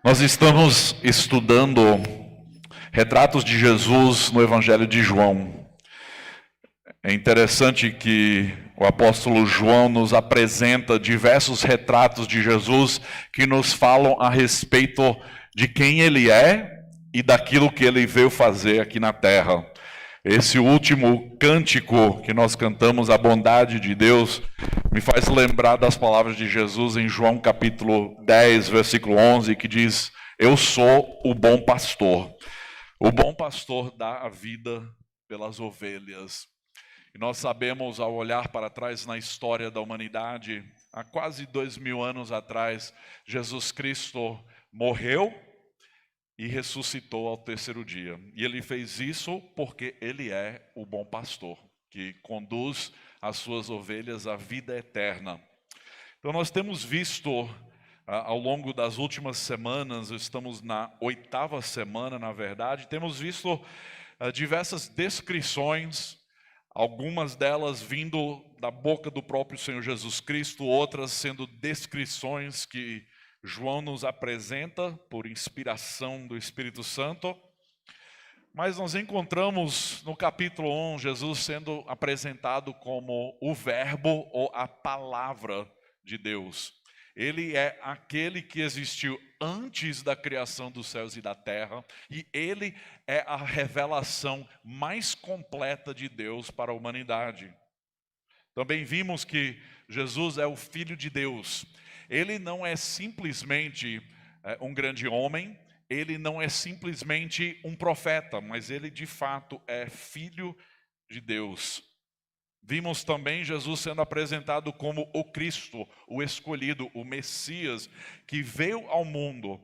Nós estamos estudando retratos de Jesus no Evangelho de João. É interessante que o apóstolo João nos apresenta diversos retratos de Jesus que nos falam a respeito de quem ele é e daquilo que ele veio fazer aqui na terra. Esse último cântico que nós cantamos, a bondade de Deus, me faz lembrar das palavras de Jesus em João capítulo 10, versículo 11, que diz: eu sou o bom pastor. O bom pastor dá a vida pelas ovelhas. E nós sabemos, ao olhar para trás na história da humanidade, há quase 2000 anos atrás, Jesus Cristo morreu e ressuscitou ao terceiro dia. E ele fez isso porque ele é o bom pastor, que conduz as suas ovelhas à vida eterna. Então nós temos visto, ao longo das últimas semanas, estamos na 8ª semana, na verdade, temos visto diversas descrições, algumas delas vindo da boca do próprio Senhor Jesus Cristo, outras sendo descrições que João nos apresenta por inspiração do Espírito Santo. Mas nós encontramos no capítulo 1 Jesus sendo apresentado como o Verbo ou a Palavra de Deus. Ele é aquele que existiu antes da criação dos céus e da terra, e ele é a revelação mais completa de Deus para a humanidade. Também vimos que Jesus é o Filho de Deus. Ele não é simplesmente um grande homem, ele não é simplesmente um profeta, mas ele de fato é Filho de Deus. Vimos também Jesus sendo apresentado como o Cristo, o escolhido, o Messias, que veio ao mundo.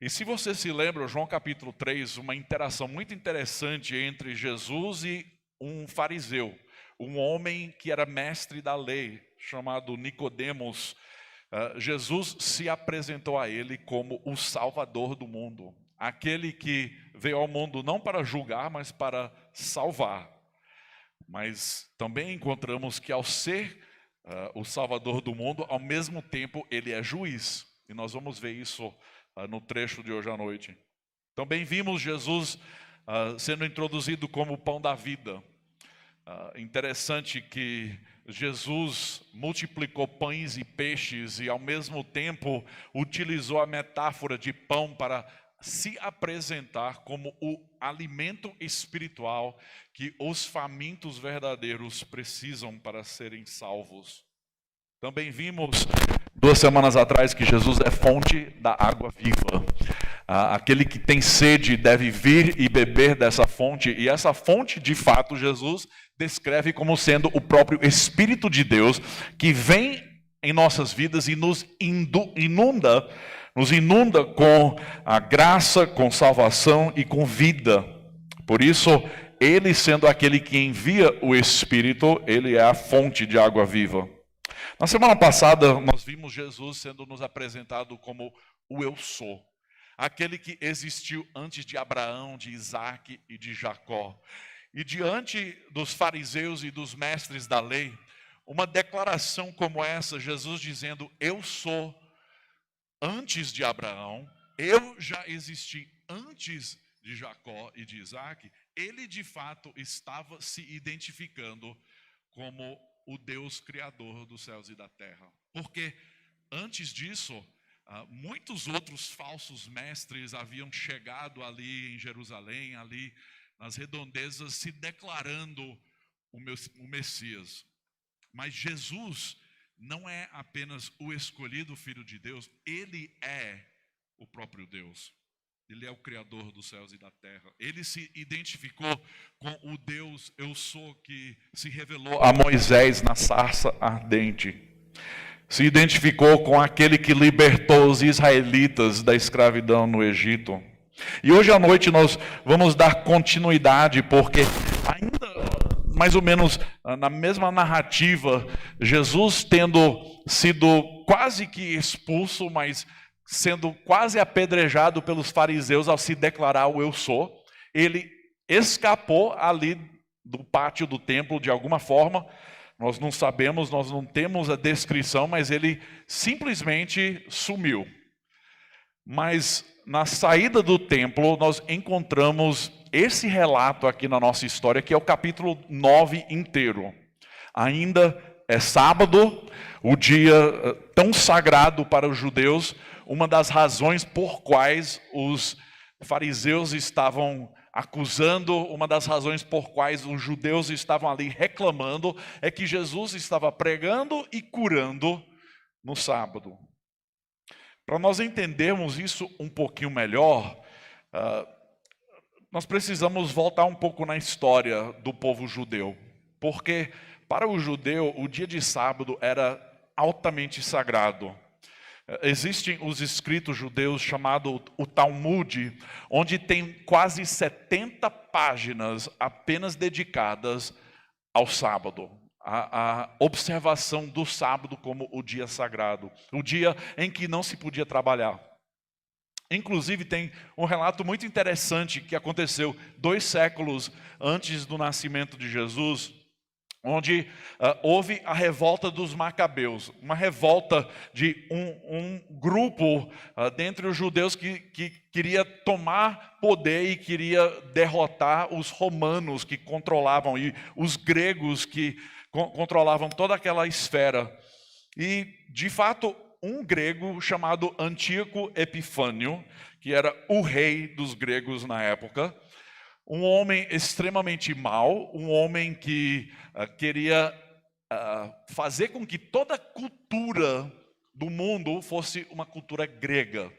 E se você se lembra, João capítulo 3, uma interação muito interessante entre Jesus e um fariseu, um homem que era mestre da lei, chamado Nicodemos. Jesus se apresentou a ele como o Salvador do mundo, aquele que veio ao mundo não para julgar, mas para salvar. Mas também encontramos que ao ser o Salvador do mundo, ao mesmo tempo ele é juiz. E nós vamos ver isso no trecho de hoje à noite. Também vimos Jesus sendo introduzido como o pão da vida. Interessante que Jesus multiplicou pães e peixes e ao mesmo tempo utilizou a metáfora de pão para se apresentar como o alimento espiritual que os famintos verdadeiros precisam para serem salvos. Também vimos 2 semanas atrás que Jesus é fonte da água viva. Aquele que tem sede deve vir e beber dessa fonte, e essa fonte de fato Jesus descreve como sendo o próprio Espírito de Deus que vem em nossas vidas e nos inunda com a graça, com salvação e com vida. Por isso, ele sendo aquele que envia o Espírito, ele é a fonte de água viva. Na semana passada, nós vimos Jesus sendo nos apresentado como o Eu Sou. Aquele que existiu antes de Abraão, de Isaac e de Jacó. E diante dos fariseus e dos mestres da lei, uma declaração como essa, Jesus dizendo: eu sou antes de Abraão, eu já existi antes de Jacó e de Isaac, ele de fato estava se identificando como o Deus criador dos céus e da terra. Porque antes disso, muitos outros falsos mestres haviam chegado ali em Jerusalém, ali nas redondezas, se declarando o Messias. Mas Jesus não é apenas o escolhido Filho de Deus, ele é o próprio Deus. Ele é o Criador dos céus e da terra. Ele se identificou com o Deus Eu Sou que se revelou a Moisés na sarça ardente. Se identificou com aquele que libertou os israelitas da escravidão no Egito. E hoje à noite nós vamos dar continuidade, porque ainda mais ou menos na mesma narrativa, Jesus tendo sido quase que expulso, mas sendo quase apedrejado pelos fariseus ao se declarar o Eu Sou, ele escapou ali do pátio do templo de alguma forma. Nós não sabemos, nós não temos a descrição, mas ele simplesmente sumiu. Mas na saída do templo, nós encontramos esse relato aqui na nossa história, que é o capítulo 9 inteiro. Ainda é sábado, o dia tão sagrado para os judeus, uma das razões por quais os fariseus estavam acusando, uma das razões por quais os judeus estavam ali reclamando, é que Jesus estava pregando e curando no sábado. Para nós entendermos isso um pouquinho melhor, nós precisamos voltar um pouco na história do povo judeu. Porque para o judeu, o dia de sábado era altamente sagrado. Existem os escritos judeus chamados o Talmud, onde tem quase 70 páginas apenas dedicadas ao sábado. A observação do sábado como o dia sagrado, o dia em que não se podia trabalhar. Inclusive tem um relato muito interessante que aconteceu 2 séculos antes do nascimento de Jesus, onde houve a revolta dos Macabeus, uma revolta de um grupo dentre os judeus que queria tomar poder e queria derrotar os romanos que controlavam e os gregos que controlavam toda aquela esfera. E, de fato, um grego chamado Antíoco Epifânio, que era o rei dos gregos na época, um homem extremamente mau, um homem que queria fazer com que toda a cultura do mundo fosse uma cultura grega.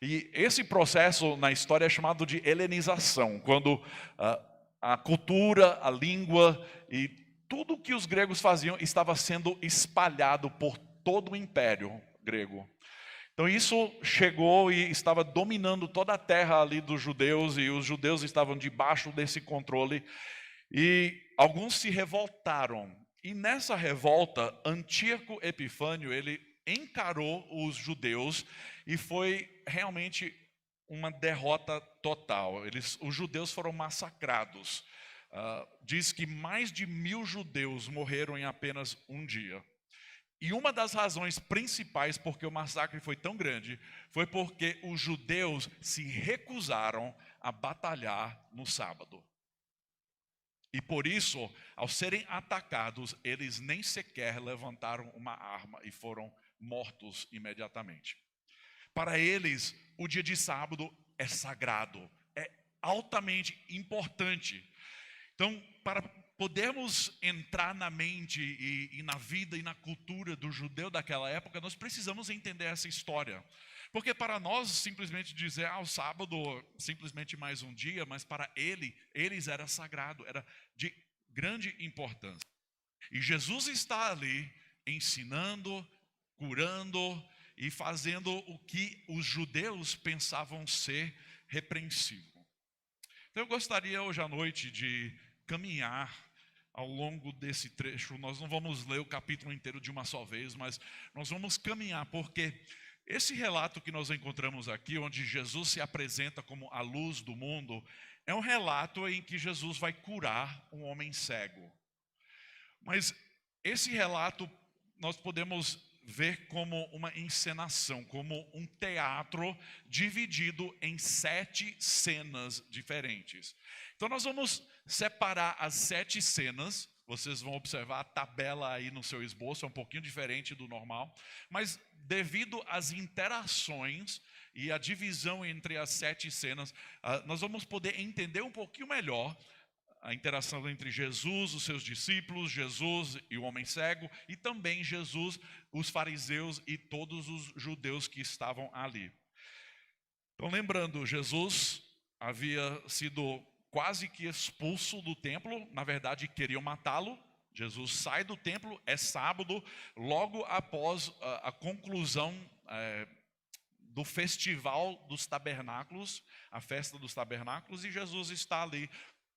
E esse processo na história é chamado de helenização, quando a cultura, a língua e tudo que os gregos faziam estava sendo espalhado por todo o império grego. Então isso chegou e estava dominando toda a terra ali dos judeus, e os judeus estavam debaixo desse controle, e alguns se revoltaram. E nessa revolta, Antíoco Epifânio, ele encarou os judeus, e foi realmente uma derrota total. Os judeus foram massacrados. Diz que mais de 1000 judeus morreram em apenas um dia. E uma das razões principais porque o massacre foi tão grande foi porque os judeus se recusaram a batalhar no sábado. E por isso, ao serem atacados, eles nem sequer levantaram uma arma e foram mortos imediatamente. Para eles, o dia de sábado é sagrado, é altamente importante. Então, para podermos entrar na mente e na vida e na cultura do judeu daquela época, nós precisamos entender essa história. Porque para nós, simplesmente dizer, o sábado, simplesmente mais um dia, mas para eles era sagrado, era de grande importância. E Jesus está ali ensinando, curando e fazendo o que os judeus pensavam ser repreensível. Então eu gostaria hoje à noite de caminhar ao longo desse trecho. Nós não vamos ler o capítulo inteiro de uma só vez, mas nós vamos caminhar, porque esse relato que nós encontramos aqui, onde Jesus se apresenta como a luz do mundo, é um relato em que Jesus vai curar um homem cego. Mas esse relato nós podemos ver como uma encenação, como um teatro dividido em 7 cenas diferentes. Então nós vamos separar as 7 cenas. Vocês vão observar a tabela aí no seu esboço, é um pouquinho diferente do normal, mas devido às interações e a divisão entre as 7 cenas, nós vamos poder entender um pouquinho melhor a interação entre Jesus, os seus discípulos, Jesus e o homem cego, e também Jesus, os fariseus e todos os judeus que estavam ali. Então, lembrando, Jesus havia sido quase que expulso do templo, na verdade queriam matá-lo. Jesus sai do templo, é sábado, logo após a conclusão do festival dos tabernáculos, a festa dos tabernáculos, e Jesus está ali,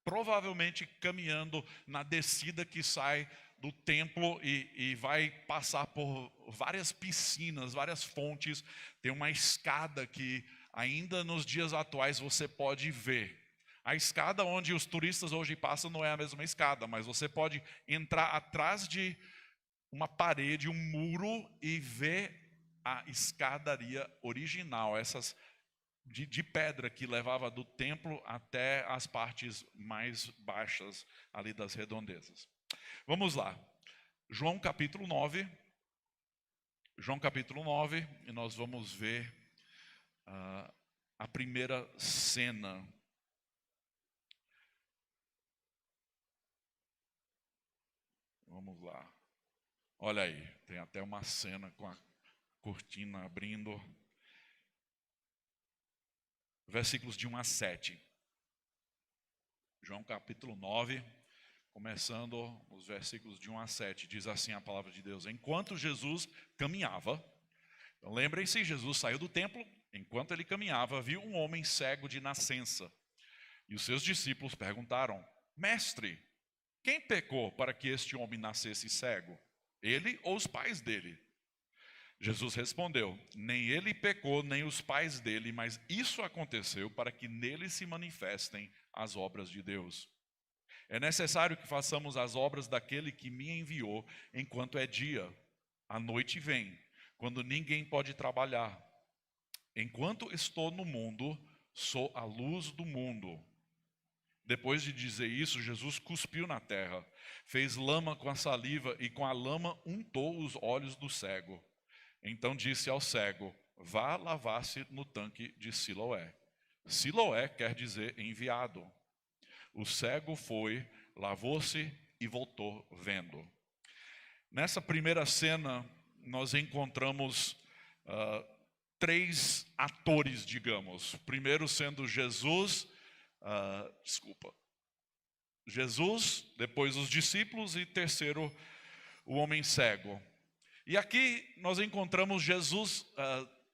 provavelmente caminhando na descida que sai do templo e vai passar por várias piscinas, várias fontes. Tem uma escada que ainda nos dias atuais você pode ver. A escada onde os turistas hoje passam não é a mesma escada, mas você pode entrar atrás de uma parede, um muro, e ver a escadaria original, essas de pedra que levava do templo até as partes mais baixas ali das redondezas. Vamos lá. João capítulo 9. João capítulo 9, e nós vamos ver a primeira cena. Vamos lá. Olha aí, tem até uma cena com a cortina abrindo. Versículos de 1 a 7. João capítulo 9, começando os versículos de 1 a 7. Diz assim a palavra de Deus: Enquanto Jesus caminhava, então lembrem-se, Jesus saiu do templo, enquanto ele caminhava, viu um homem cego de nascença. E os seus discípulos perguntaram: Mestre, quem pecou para que este homem nascesse cego? Ele ou os pais dele? Jesus respondeu: Nem ele pecou, nem os pais dele, mas isso aconteceu para que nele se manifestem as obras de Deus. É necessário que façamos as obras daquele que me enviou enquanto é dia. A noite vem, quando ninguém pode trabalhar. Enquanto estou no mundo, sou a luz do mundo. Depois de dizer isso, Jesus cuspiu na terra, fez lama com a saliva e com a lama untou os olhos do cego. Então disse ao cego: Vá lavar-se no tanque de Siloé. Siloé quer dizer enviado. O cego foi, lavou-se e voltou vendo. Nessa primeira cena, nós encontramos três atores, digamos. Primeiro sendo Jesus, depois os discípulos e terceiro, o homem cego. E aqui nós encontramos Jesus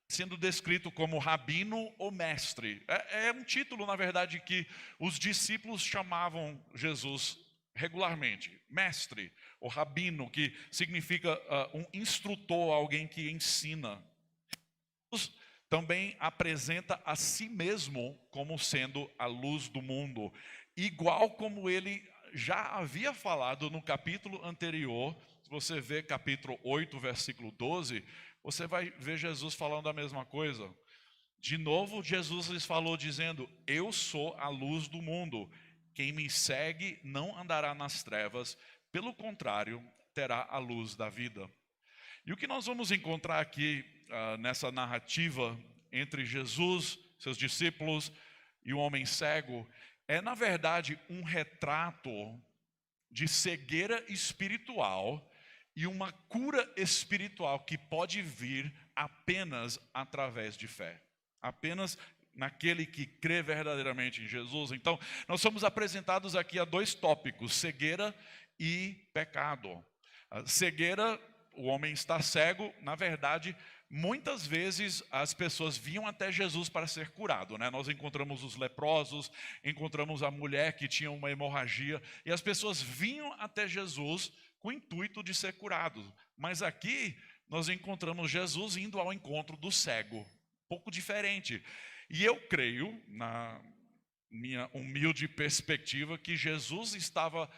sendo descrito como rabino ou mestre. É um título, na verdade, que os discípulos chamavam Jesus regularmente. Mestre ou rabino, que significa um instrutor, alguém que ensina. Jesus também apresenta a si mesmo como sendo a luz do mundo, igual como ele já havia falado no capítulo anterior. Se você vê capítulo 8, versículo 12, você vai ver Jesus falando a mesma coisa. De novo, Jesus lhes falou dizendo: Eu sou a luz do mundo. Quem me segue não andará nas trevas, pelo contrário, terá a luz da vida. E o que nós vamos encontrar aqui nessa narrativa entre Jesus, seus discípulos e o homem cego, é na verdade um retrato de cegueira espiritual e uma cura espiritual que pode vir apenas através de fé. Apenas naquele que crê verdadeiramente em Jesus. Então, nós somos apresentados aqui a dois tópicos: cegueira e pecado. A cegueira, o homem está cego. Na verdade, muitas vezes as pessoas vinham até Jesus para ser curado, né? Nós encontramos os leprosos, encontramos a mulher que tinha uma hemorragia, e as pessoas vinham até Jesus com o intuito de ser curado. Mas aqui nós encontramos Jesus indo ao encontro do cego, um pouco diferente. E eu creio, na minha humilde perspectiva, que Jesus estava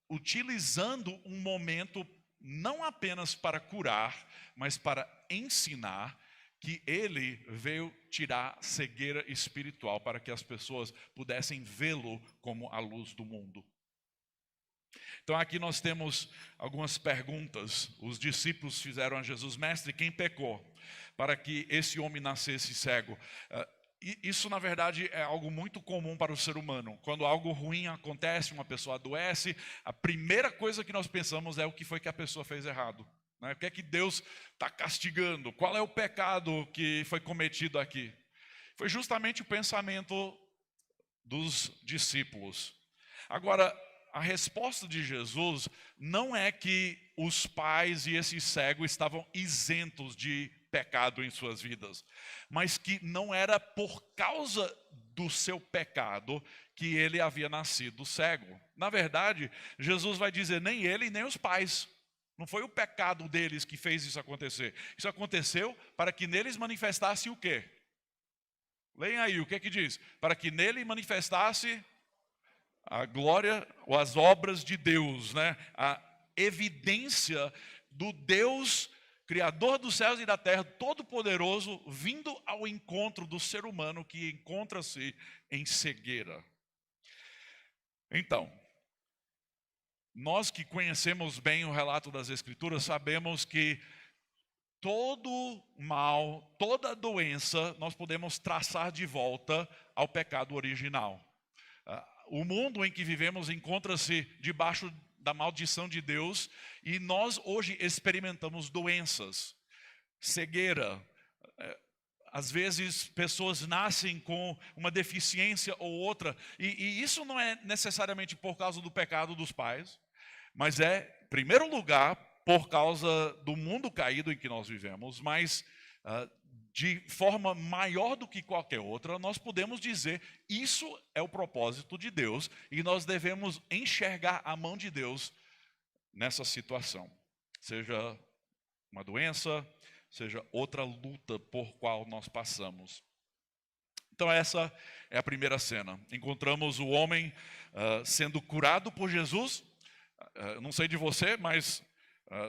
utilizando um momento não apenas para curar, mas para ensinar, que ele veio tirar cegueira espiritual para que as pessoas pudessem vê-lo como a luz do mundo. Então aqui nós temos algumas perguntas. Os discípulos fizeram a Jesus: Mestre, quem pecou para que esse homem nascesse cego? Isso, na verdade, é algo muito comum para o ser humano. Quando algo ruim acontece, uma pessoa adoece, a primeira coisa que nós pensamos é o que foi que a pessoa fez errado, né? O que é que Deus está castigando? Qual é o pecado que foi cometido aqui? Foi justamente o pensamento dos discípulos. Agora, a resposta de Jesus não é que os pais e esse cego estavam isentos de pecado em suas vidas, mas que não era por causa do seu pecado que ele havia nascido cego. Na verdade, Jesus vai dizer: nem ele nem os pais. Não foi o pecado deles que fez isso acontecer. Isso aconteceu para que neles manifestasse o quê? Leia aí, o que é que diz? Para que nele manifestasse a glória ou as obras de Deus, né? A evidência do Deus Criador dos céus e da terra, todo-poderoso, vindo ao encontro do ser humano que encontra-se em cegueira. Então, nós que conhecemos bem o relato das Escrituras, sabemos que todo mal, toda doença, nós podemos traçar de volta ao pecado original. O mundo em que vivemos encontra-se debaixo da maldição de Deus e nós hoje experimentamos doenças, cegueira. Às vezes pessoas nascem com uma deficiência ou outra e isso não é necessariamente por causa do pecado dos pais, mas é, em primeiro lugar, por causa do mundo caído em que nós vivemos, mas de forma maior do que qualquer outra, nós podemos dizer isso é o propósito de Deus e nós devemos enxergar a mão de Deus nessa situação. Seja uma doença, seja outra luta por qual nós passamos. Então essa é a primeira cena. Encontramos o homem sendo curado por Jesus. Não sei de você, mas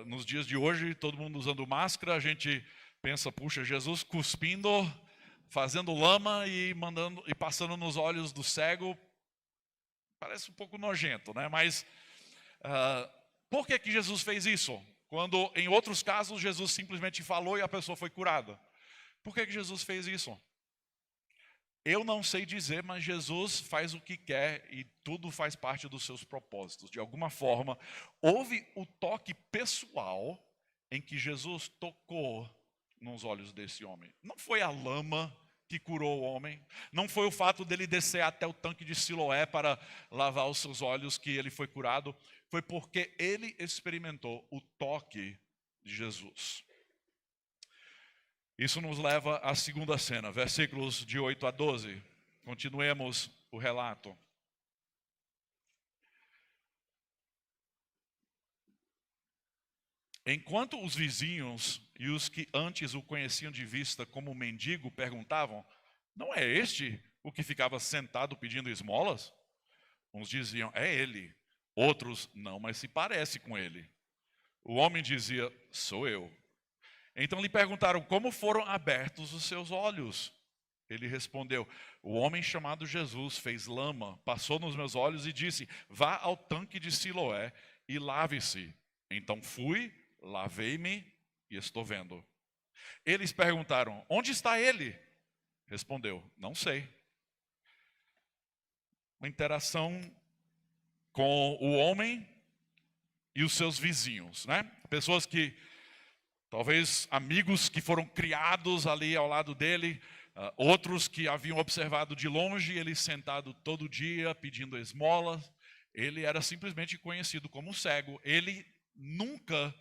nos dias de hoje, todo mundo usando máscara, a gente pensa, puxa, Jesus cuspindo, fazendo lama e passando nos olhos do cego, parece um pouco nojento, né? Mas por que Jesus fez isso? Quando em outros casos Jesus simplesmente falou e a pessoa foi curada. Por que Jesus fez isso? Eu não sei dizer, mas Jesus faz o que quer e tudo faz parte dos seus propósitos. De alguma forma, houve o toque pessoal em que Jesus tocou nos olhos desse homem. Não foi a lama que curou o homem, não foi o fato dele descer até o tanque de Siloé para lavar os seus olhos que ele foi curado, foi porque ele experimentou o toque de Jesus. Isso nos leva à segunda cena, versículos de 8 a 12. Continuemos o relato. Enquanto os vizinhos e os que antes o conheciam de vista como mendigo perguntavam, não é este o que ficava sentado pedindo esmolas? Uns diziam, é ele. Outros, não, mas se parece com ele. O homem dizia, sou eu. Então lhe perguntaram, como foram abertos os seus olhos? Ele respondeu, o homem chamado Jesus fez lama, passou nos meus olhos e disse, vá ao tanque de Siloé e lave-se. Então fui, lavei-me e estou vendo. Eles perguntaram, onde está ele? Respondeu, não sei. Uma interação com o homem e os seus vizinhos, né? Pessoas que, talvez amigos que foram criados ali ao lado dele, outros que haviam observado de longe ele sentado todo dia pedindo esmolas. Ele era simplesmente conhecido como cego. Ele nunca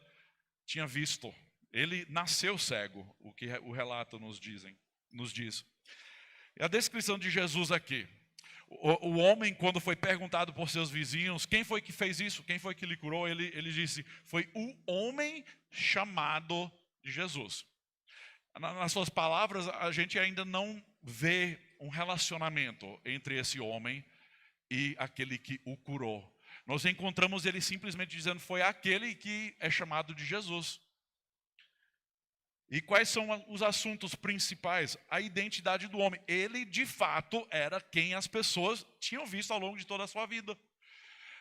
tinha visto. Ele nasceu cego, o que o relato nos diz. E a descrição de Jesus aqui. O homem, quando foi perguntado por seus vizinhos, quem foi que fez isso? Quem foi que lhe curou? Ele disse, foi o homem chamado de Jesus. Nas suas palavras, a gente ainda não vê um relacionamento entre esse homem e aquele que o curou. Nós encontramos ele simplesmente dizendo, foi aquele que é chamado de Jesus. E quais são os assuntos principais? A identidade do homem. Ele, de fato, era quem as pessoas tinham visto ao longo de toda a sua vida.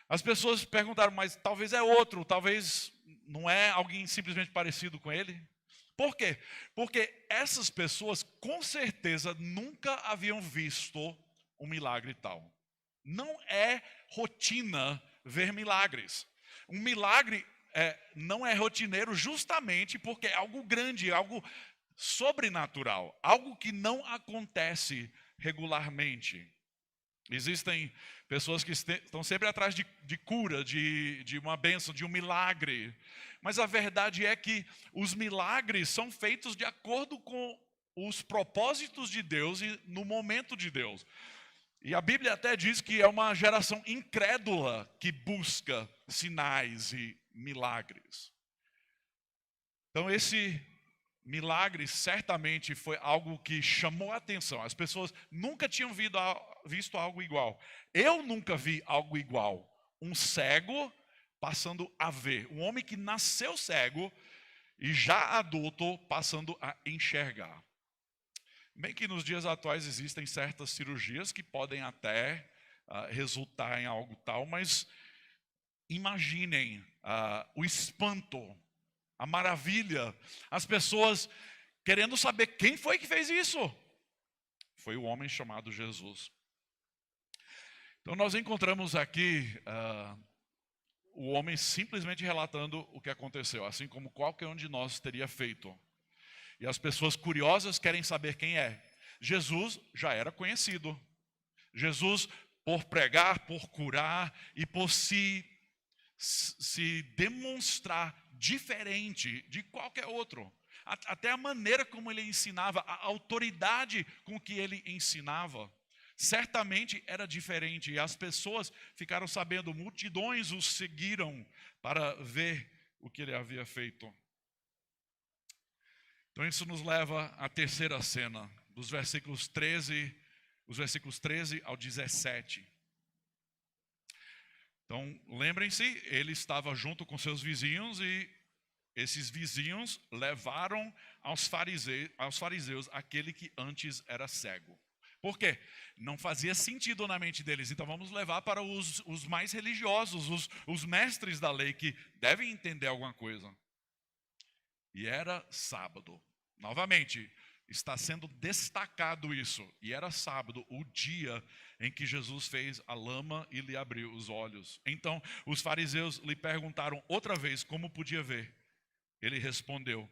As pessoas perguntaram, mas talvez é outro, talvez não é alguém simplesmente parecido com ele. Por quê? Porque essas pessoas, com certeza, nunca haviam visto um milagre tal. Não é rotina ver milagres. Um milagre não é rotineiro justamente porque é algo grande, algo sobrenatural, algo que não acontece regularmente. Existem pessoas que estão sempre atrás de cura, de uma bênção, de um milagre. Mas a verdade é que os milagres são feitos de acordo com os propósitos de Deus e no momento de Deus. E a Bíblia até diz que é uma geração incrédula que busca sinais e milagres. Então esse milagre certamente foi algo que chamou a atenção. As pessoas nunca tinham visto algo igual. Eu nunca vi algo igual. Um cego passando a ver. Um homem que nasceu cego e já adulto passando a enxergar. Bem que nos dias atuais existem certas cirurgias que podem até resultar em algo tal, mas imaginem o espanto, a maravilha, as pessoas querendo saber quem foi que fez isso. Foi o homem chamado Jesus. Então nós encontramos aqui o homem simplesmente relatando o que aconteceu, assim como qualquer um de nós teria feito. E as pessoas curiosas querem saber quem é. Jesus já era conhecido. Jesus, por pregar, por curar e por se demonstrar diferente de qualquer outro. Até a maneira como ele ensinava, a autoridade com que ele ensinava, certamente era diferente. E as pessoas ficaram sabendo, multidões o seguiram para ver o que ele havia feito. Então isso nos leva à terceira cena, dos versículos 13 ao 17. Então, lembrem-se, ele estava junto com seus vizinhos e esses vizinhos levaram aos fariseus aquele que antes era cego. Por quê? Não fazia sentido na mente deles. Então vamos levar para os mais religiosos, os mestres da lei que devem entender alguma coisa. E era sábado. Novamente, está sendo destacado isso. E era sábado, o dia em que Jesus fez a lama e lhe abriu os olhos. Então, os fariseus lhe perguntaram outra vez como podia ver. Ele respondeu: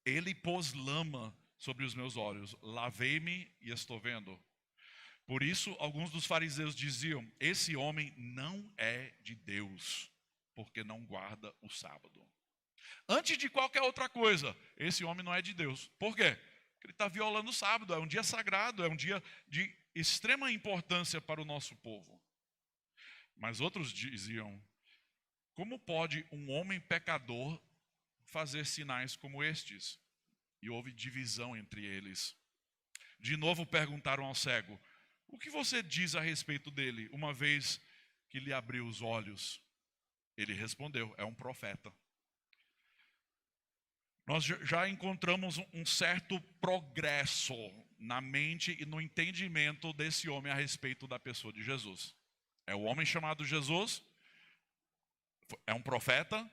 ele pôs lama sobre os meus olhos, lavei-me e estou vendo. Por isso, alguns dos fariseus diziam: esse homem não é de Deus, porque não guarda o sábado. Antes de qualquer outra coisa, esse homem não é de Deus. Por quê? Porque ele está violando o sábado. É um dia sagrado, é um dia de extrema importância para o nosso povo. Mas outros diziam: como pode um homem pecador fazer sinais como estes? E houve divisão entre eles. De novo perguntaram ao cego: o que você diz a respeito dele, uma vez que lhe abriu os olhos? Ele respondeu: é um profeta. Nós já encontramos um certo progresso na mente e no entendimento desse homem a respeito da pessoa de Jesus. É o homem chamado Jesus, é um profeta,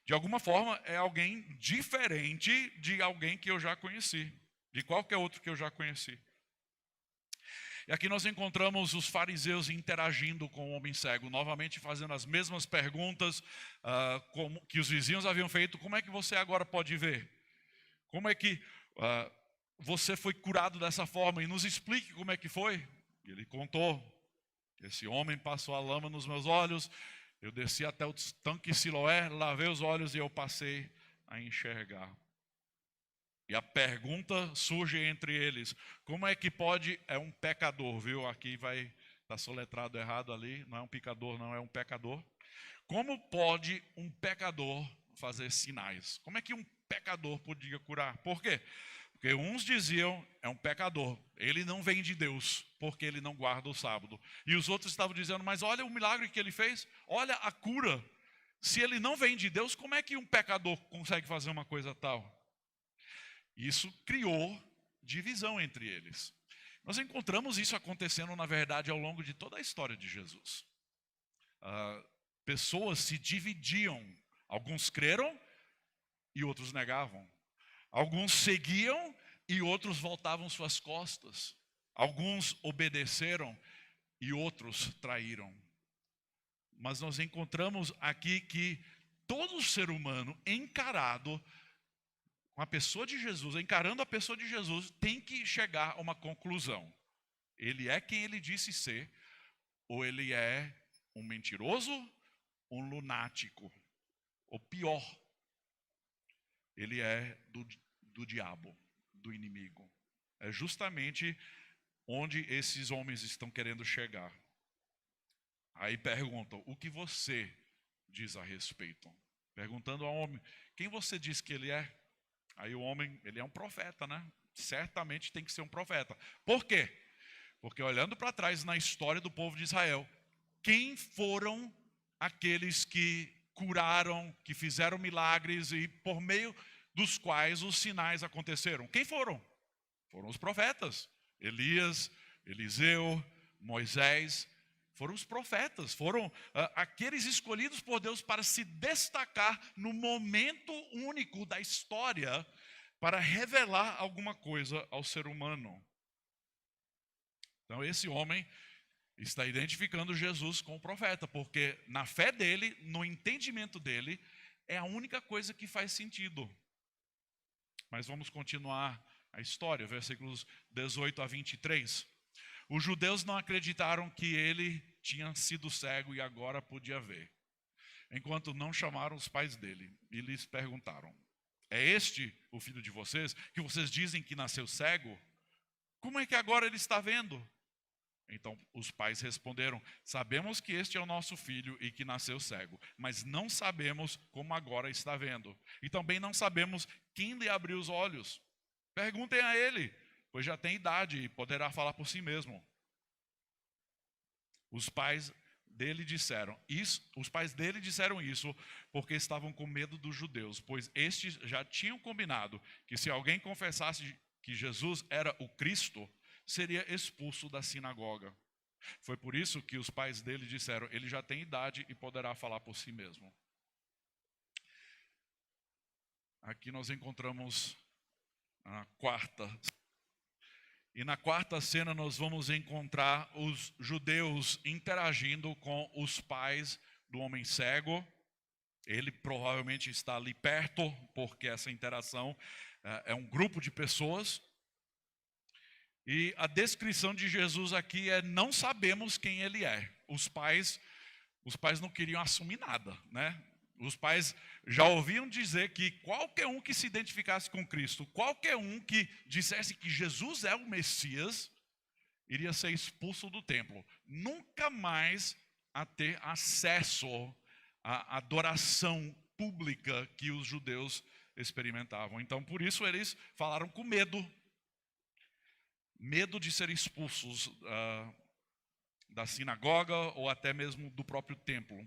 de alguma forma é alguém diferente de alguém que eu já conheci, de qualquer outro que eu já conheci. E aqui nós encontramos os fariseus interagindo com o homem cego, novamente fazendo as mesmas perguntas que os vizinhos haviam feito. Como é que você agora pode ver? Como é que você foi curado dessa forma? E nos explique como é que foi. E ele contou: esse homem passou a lama nos meus olhos, eu desci até o tanque Siloé, lavei os olhos e eu passei a enxergar. E a pergunta surge entre eles: como é que pode, é um pecador, viu? Aqui vai estar soletrado errado ali, não é um pecador, não, é um pecador. Como pode um pecador fazer sinais? Como é que um pecador podia curar? Por quê? Porque uns diziam: é um pecador, ele não vem de Deus, porque ele não guarda o sábado. E os outros estavam dizendo: mas olha o milagre que ele fez, olha a cura. Se ele não vem de Deus, como é que um pecador consegue fazer uma coisa tal? Isso criou divisão entre eles. Nós encontramos isso acontecendo, na verdade, ao longo de toda a história de Jesus. Pessoas se dividiam. Alguns creram e outros negavam. Alguns seguiam e outros voltavam suas costas. Alguns obedeceram e outros traíram. Mas nós encontramos aqui que todo ser humano encarado com a pessoa de Jesus, encarando a pessoa de Jesus, tem que chegar a uma conclusão. Ele é quem ele disse ser, ou ele é um mentiroso, um lunático, ou pior, ele é do diabo, do inimigo. É justamente onde esses homens estão querendo chegar. Aí perguntam: o que você diz a respeito? Perguntando ao homem: quem você diz que ele é? Aí o homem, ele é um profeta, né? Certamente tem que ser um profeta. Por quê? Porque olhando para trás na história do povo de Israel, quem foram aqueles que curaram, que fizeram milagres e por meio dos quais os sinais aconteceram. Quem foram? Foram os profetas. Elias, Eliseu, Moisés. Foram os profetas, foram aqueles escolhidos por Deus para se destacar no momento único da história para revelar alguma coisa ao ser humano. Então esse homem está identificando Jesus com o profeta, porque na fé dele, no entendimento dele, é a única coisa que faz sentido. Mas vamos continuar a história, versículos 18 a 23. Os judeus não acreditaram que ele tinha sido cego e agora podia ver, enquanto não chamaram os pais dele e lhes perguntaram: é este o filho de vocês, que vocês dizem que nasceu cego? Como é que agora ele está vendo? Então os pais responderam: sabemos que este é o nosso filho e que nasceu cego, mas não sabemos como agora está vendo. E também não sabemos quem lhe abriu os olhos. Perguntem a ele, pois já tem idade e poderá falar por si mesmo. Os pais dele disseram isso porque estavam com medo dos judeus, pois estes já tinham combinado que se alguém confessasse que Jesus era o Cristo, seria expulso da sinagoga. Foi por isso que os pais dele disseram: ele já tem idade e poderá falar por si mesmo. Aqui nós encontramos a quarta. E na quarta cena nós vamos encontrar os judeus interagindo com os pais do homem cego. Ele provavelmente está ali perto, porque essa interação é um grupo de pessoas. E a descrição de Jesus aqui é: não sabemos quem ele é. Os pais não queriam assumir nada, né? Os pais já ouviam dizer que qualquer um que se identificasse com Cristo, qualquer um que dissesse que Jesus é o Messias, iria ser expulso do templo. Nunca mais a ter acesso à adoração pública que os judeus experimentavam. Então, por isso eles falaram com medo. Medo de ser expulsos da sinagoga ou até mesmo do próprio templo.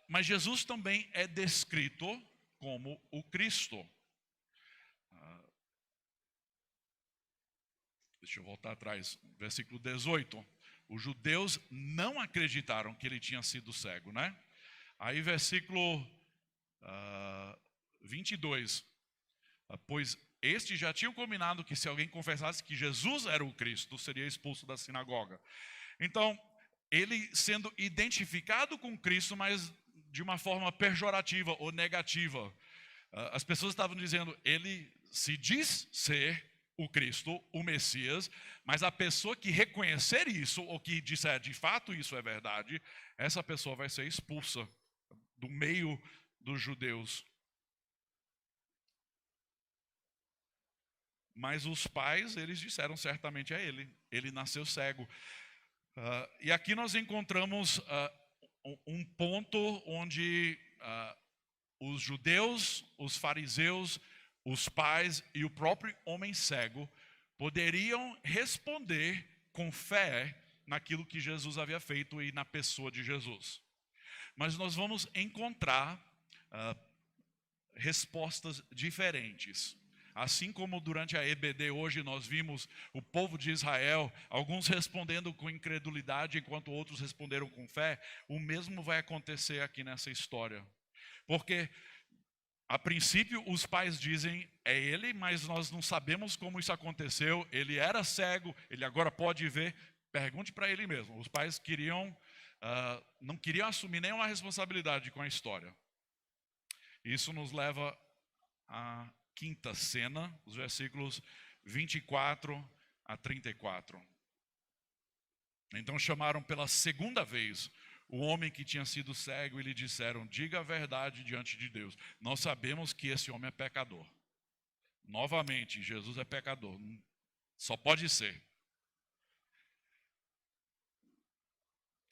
Mas Jesus também é descrito como o Cristo. Deixa eu voltar atrás, versículo 18. Os judeus não acreditaram que ele tinha sido cego, né? Aí versículo 22. Pois estes já tinham combinado que se alguém confessasse que Jesus era o Cristo, seria expulso da sinagoga. Então, ele sendo identificado com Cristo, mas de uma forma pejorativa ou negativa. As pessoas estavam dizendo: ele se diz ser o Cristo, o Messias, mas a pessoa que reconhecer isso, ou que disser de fato isso é verdade, essa pessoa vai ser expulsa do meio dos judeus. Mas os pais, eles disseram certamente a ele: ele nasceu cego. E aqui nós encontramos um ponto onde os judeus, os fariseus, os pais e o próprio homem cego poderiam responder com fé naquilo que Jesus havia feito e na pessoa de Jesus. Mas nós vamos encontrar respostas diferentes. Assim como durante a EBD hoje nós vimos o povo de Israel, alguns respondendo com incredulidade, enquanto outros responderam com fé, o mesmo vai acontecer aqui nessa história. Porque, a princípio, os pais dizem: é ele, mas nós não sabemos como isso aconteceu, ele era cego, ele agora pode ver. Pergunte para ele mesmo. Os pais não queriam assumir nenhuma responsabilidade com a história. Isso nos leva a quinta cena, os versículos 24 a 34. Então chamaram pela segunda vez o homem que tinha sido cego e lhe disseram: diga a verdade diante de Deus. Nós sabemos que esse homem é pecador. Novamente, Jesus é pecador. Só pode ser.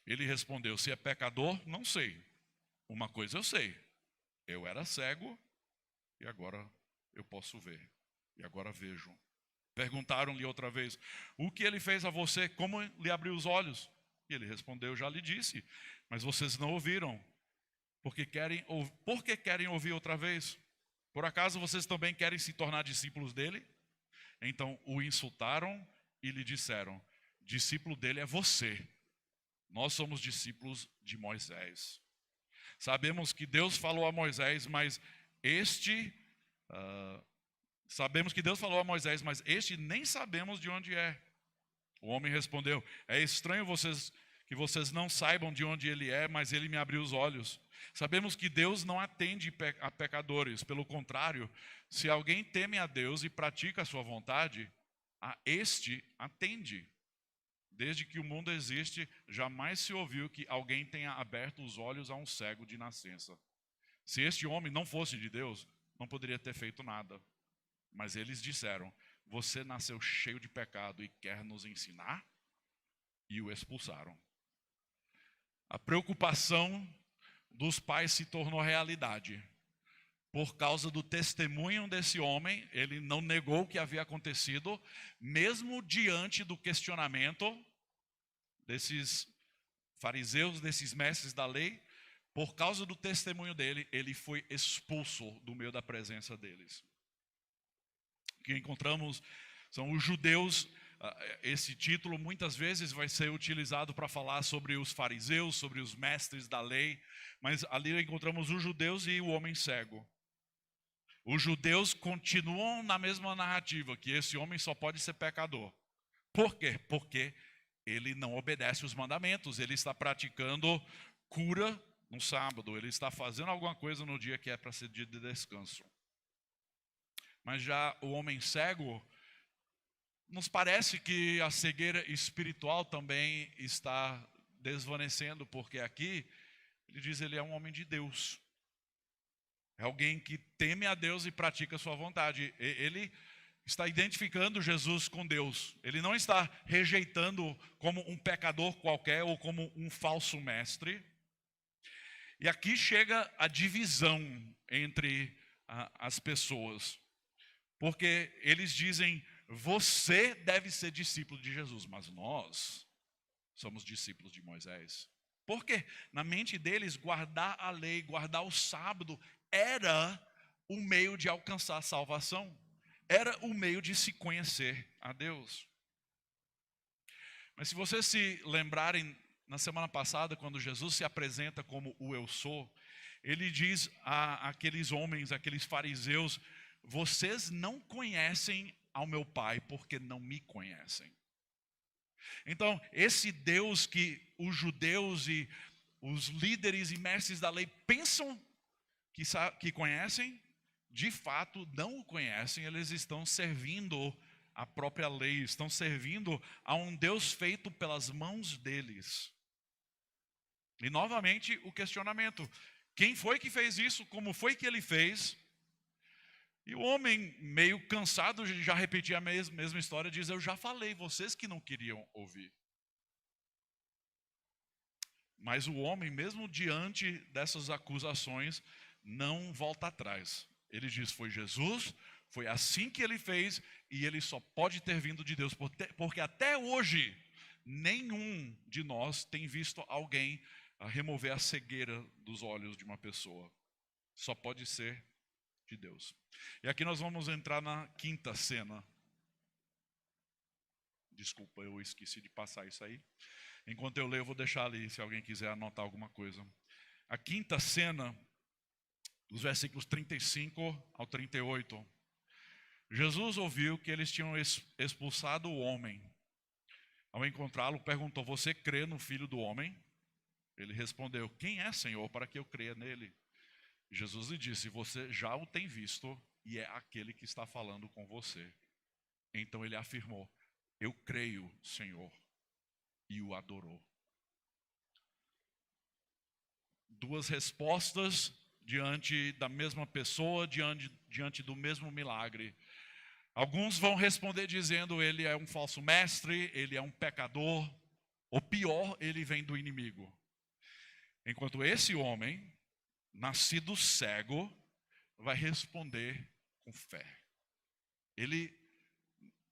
Ele respondeu: se é pecador, não sei. Uma coisa eu sei: eu era cego e agora eu posso ver, e agora vejo. Perguntaram-lhe outra vez: o que ele fez a você? Como lhe abriu os olhos? E ele respondeu: já lhe disse, mas vocês não ouviram. Porque querem ouvir outra vez? Por acaso vocês também querem se tornar discípulos dele? Então o insultaram e lhe disseram: discípulo dele é você. Nós somos discípulos de Moisés. Sabemos que Deus falou a Moisés, mas este nem sabemos de onde é. O homem respondeu: é estranho que vocês não saibam de onde ele é, mas ele me abriu os olhos. Sabemos que Deus não atende a pecadores. Pelo contrário, se alguém teme a Deus e pratica a sua vontade, a este atende. Desde que o mundo existe, jamais se ouviu que alguém tenha aberto os olhos a um cego de nascença. Se este homem não fosse de Deus, não poderia ter feito nada. Mas eles disseram: você nasceu cheio de pecado e quer nos ensinar? E o expulsaram. A preocupação dos pais se tornou realidade. Por causa do testemunho desse homem, ele não negou o que havia acontecido, mesmo diante do questionamento desses fariseus, desses mestres da lei. Por causa do testemunho dele, ele foi expulso do meio da presença deles. O que encontramos são os judeus. Esse título muitas vezes vai ser utilizado para falar sobre os fariseus, sobre os mestres da lei, mas ali encontramos os judeus e o homem cego. Os judeus continuam na mesma narrativa, que esse homem só pode ser pecador. Por quê? Porque ele não obedece os mandamentos, ele está praticando cura no sábado, ele está fazendo alguma coisa no dia que é para ser dia de descanso. Mas já o homem cego, nos parece que a cegueira espiritual também está desvanecendo, porque aqui ele diz que ele é um homem de Deus. É alguém que teme a Deus e pratica a sua vontade. Ele está identificando Jesus com Deus. Ele não está rejeitando como um pecador qualquer ou como um falso mestre. E aqui chega a divisão entre as pessoas. Porque eles dizem: você deve ser discípulo de Jesus, mas nós somos discípulos de Moisés. Por quê? Na mente deles, guardar a lei, guardar o sábado, era o meio de alcançar a salvação. Era o meio de se conhecer a Deus. Mas se vocês se lembrarem, na semana passada, quando Jesus se apresenta como o Eu Sou, ele diz àqueles homens, àqueles fariseus: vocês não conhecem ao meu Pai porque não me conhecem. Então, esse Deus que os judeus e os líderes e mestres da lei pensam que conhecem, de fato não o conhecem. Eles estão servindo a própria lei, estão servindo a um Deus feito pelas mãos deles. E novamente o questionamento: quem foi que fez isso? Como foi que ele fez? E o homem, meio cansado de já repetir a mesma história, diz: eu já falei, vocês que não queriam ouvir. Mas o homem, mesmo diante dessas acusações, não volta atrás. Ele diz: foi Jesus, foi assim que ele fez, e ele só pode ter vindo de Deus, porque até hoje nenhum de nós tem visto alguém remover a cegueira dos olhos de uma pessoa. Só pode ser de Deus. E aqui nós vamos entrar na quinta cena. Desculpa, eu esqueci de passar isso aí. Enquanto eu leio, eu vou deixar ali, se alguém quiser anotar alguma coisa. A quinta cena, dos versículos 35 ao 38. Jesus ouviu que eles tinham expulsado o homem. Ao encontrá-lo, perguntou: você crê no Filho do Homem? Ele respondeu: quem é, Senhor, para que eu creia nele? Jesus lhe disse: você já o tem visto e é aquele que está falando com você. Então ele afirmou: eu creio, Senhor, e o adorou. Duas respostas diante da mesma pessoa, diante do mesmo milagre. Alguns vão responder dizendo: ele é um falso mestre, ele é um pecador, ou pior, ele vem do inimigo. Enquanto esse homem, nascido cego, vai responder com fé. Ele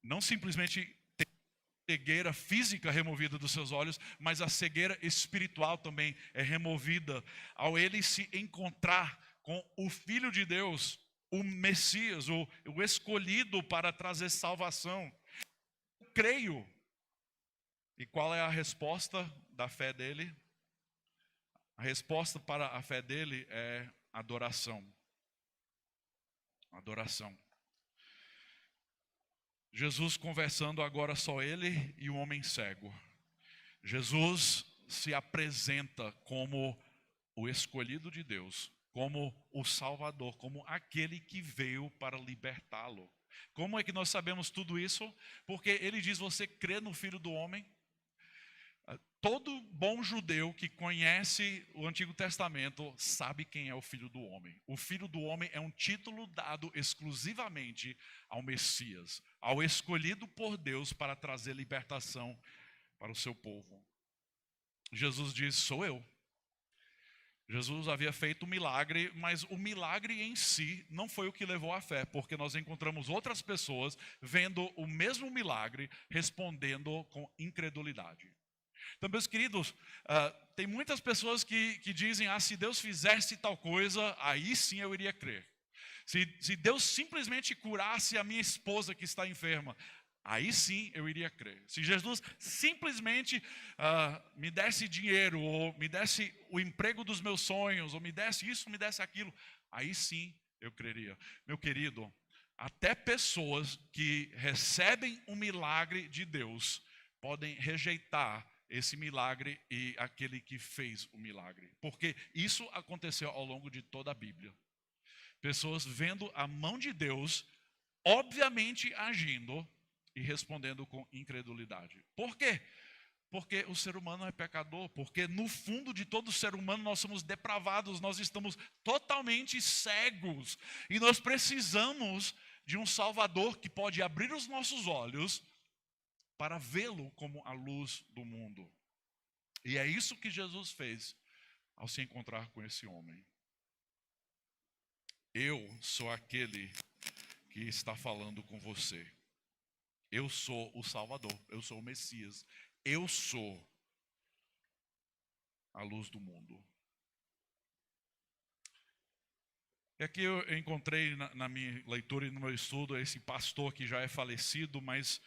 não simplesmente tem a cegueira física removida dos seus olhos, mas a cegueira espiritual também é removida ao ele se encontrar com o Filho de Deus. o Messias, o escolhido para trazer salvação. Eu creio. E qual é a resposta da fé dele? A resposta para a fé dele é adoração. Adoração. Jesus conversando agora só ele e o homem cego. Jesus se apresenta como o escolhido de Deus, como o Salvador, como aquele que veio para libertá-lo. Como é que nós sabemos tudo isso? Porque ele diz: você crê no Filho do Homem? Todo bom judeu que conhece o Antigo Testamento sabe quem é o Filho do Homem. O Filho do Homem é um título dado exclusivamente ao Messias, ao escolhido por Deus para trazer libertação para o seu povo. Jesus diz: sou eu. Jesus havia feito um milagre, mas o milagre em si não foi o que levou à fé, porque nós encontramos outras pessoas vendo o mesmo milagre, respondendo com incredulidade. Então, meus queridos, tem muitas pessoas que dizem: se Deus fizesse tal coisa, aí sim eu iria crer. Se Deus simplesmente curasse a minha esposa que está enferma, aí sim eu iria crer. Se Jesus simplesmente me desse dinheiro, ou me desse o emprego dos meus sonhos, ou me desse isso, me desse aquilo, aí sim eu creria. Meu querido, até pessoas que recebem um milagre de Deus podem rejeitar esse milagre e aquele que fez o milagre. Porque isso aconteceu ao longo de toda a Bíblia. Pessoas vendo a mão de Deus, obviamente agindo e respondendo com incredulidade. Por quê? Porque o ser humano é pecador. Porque no fundo de todo ser humano nós somos depravados, nós estamos totalmente cegos. E nós precisamos de um Salvador que pode abrir os nossos olhos para vê-lo como a luz do mundo. E é isso que Jesus fez ao se encontrar com esse homem. Eu sou aquele que está falando com você. Eu sou o Salvador, eu sou o Messias. Eu sou a luz do mundo. E aqui eu encontrei na minha leitura e no meu estudo esse pastor que já é falecido, mas